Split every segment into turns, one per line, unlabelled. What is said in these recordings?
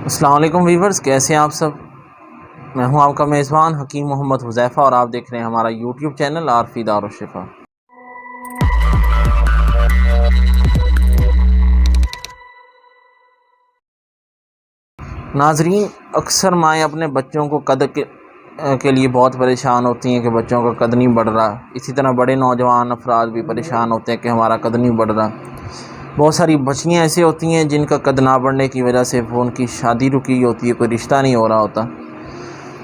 السلام علیکم ویورز، کیسے ہیں آپ سب؟ میں ہوں آپ کا میزبان حکیم محمد حذیفہ اور آپ دیکھ رہے ہیں ہمارا یوٹیوب چینل عارفی دارالشفا۔ ناظرین، اکثر مائیں اپنے بچوں کو قد کے لیے بہت پریشان ہوتی ہیں کہ بچوں کا قد نہیں بڑھ رہا۔ اسی طرح بڑے نوجوان افراد بھی پریشان ہوتے ہیں کہ ہمارا قد نہیں بڑھ رہا۔ بہت ساری بچیاں ایسی ہوتی ہیں جن کا قد نہ بڑھنے کی وجہ سے ان کی شادی رکی ہوتی ہے، کوئی رشتہ نہیں ہو رہا ہوتا۔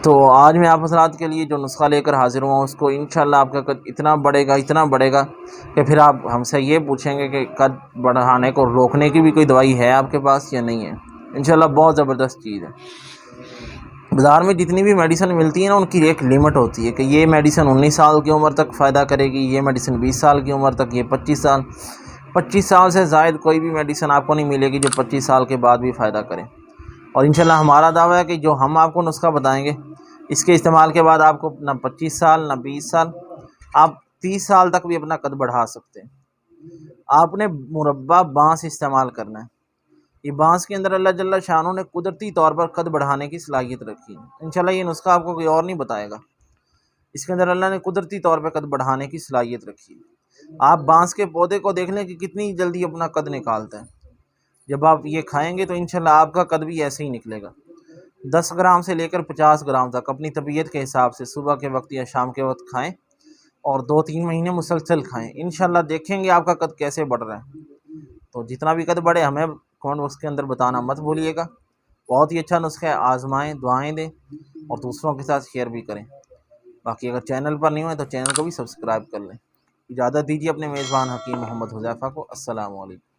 تو آج میں آپ حضرات کے لیے جو نسخہ لے کر حاضر ہوا ہوں، اس کو انشاءاللہ آپ کا قد اتنا بڑھے گا کہ پھر آپ ہم سے یہ پوچھیں گے کہ قد بڑھانے کو روکنے کی بھی کوئی دوائی ہے آپ کے پاس یا نہیں ہے۔ انشاءاللہ بہت زبردست چیز ہے۔ بازار میں جتنی بھی میڈیسن ملتی ہے نا، ان کی ایک لمٹ ہوتی ہے کہ یہ میڈیسن 19 سال کی عمر تک فائدہ کرے گی، یہ میڈیسن 20 سال کی عمر تک، یہ 25 سال سے زائد کوئی بھی میڈیسن آپ کو نہیں ملے گی جو 25 سال کے بعد بھی فائدہ کرے۔ اور انشاءاللہ ہمارا دعویٰ ہے کہ جو ہم آپ کو نسخہ بتائیں گے، اس کے استعمال کے بعد آپ کو نہ 25 سال نہ 20 سال، آپ 30 سال تک بھی اپنا قد بڑھا سکتے ہیں۔ آپ نے مربع بانس استعمال کرنا ہے۔ یہ بانس کے اندر اللہ جل شانہ نے قدرتی طور پر قد بڑھانے کی صلاحیت رکھی ہے۔ انشاءاللہ یہ نسخہ آپ کو کوئی اور نہیں بتائے گا، اس کے اندر اللہ نے قدرتی طور پر قد بڑھانے کی صلاحیت رکھی ہے۔ آپ بانس کے پودے کو دیکھ لیں کہ کتنی جلدی اپنا قد نکالتا ہے۔ جب آپ یہ کھائیں گے تو انشاءاللہ آپ کا قد بھی ایسے ہی نکلے گا۔ 10 گرام سے لے کر 50 گرام تک اپنی طبیعت کے حساب سے صبح کے وقت یا شام کے وقت کھائیں، اور 2-3 مہینے مسلسل کھائیں۔ انشاءاللہ دیکھیں گے آپ کا قد کیسے بڑھ رہا ہے۔ تو جتنا بھی قد بڑھے ہمیں کمنٹ باکس کے اندر بتانا مت بھولیے گا۔ بہت ہی اچھا نسخہ ہے، آزمائیں، دعائیں دیں اور دوسروں کے ساتھ شیئر بھی کریں۔ باقی اگر چینل پر نہیں ہوئے تو چینل کو بھی سبسکرائب کر لیں۔ اجازت دیجیے اپنے میزبان حکیم محمد حذیفہ کو۔ السلام علیکم۔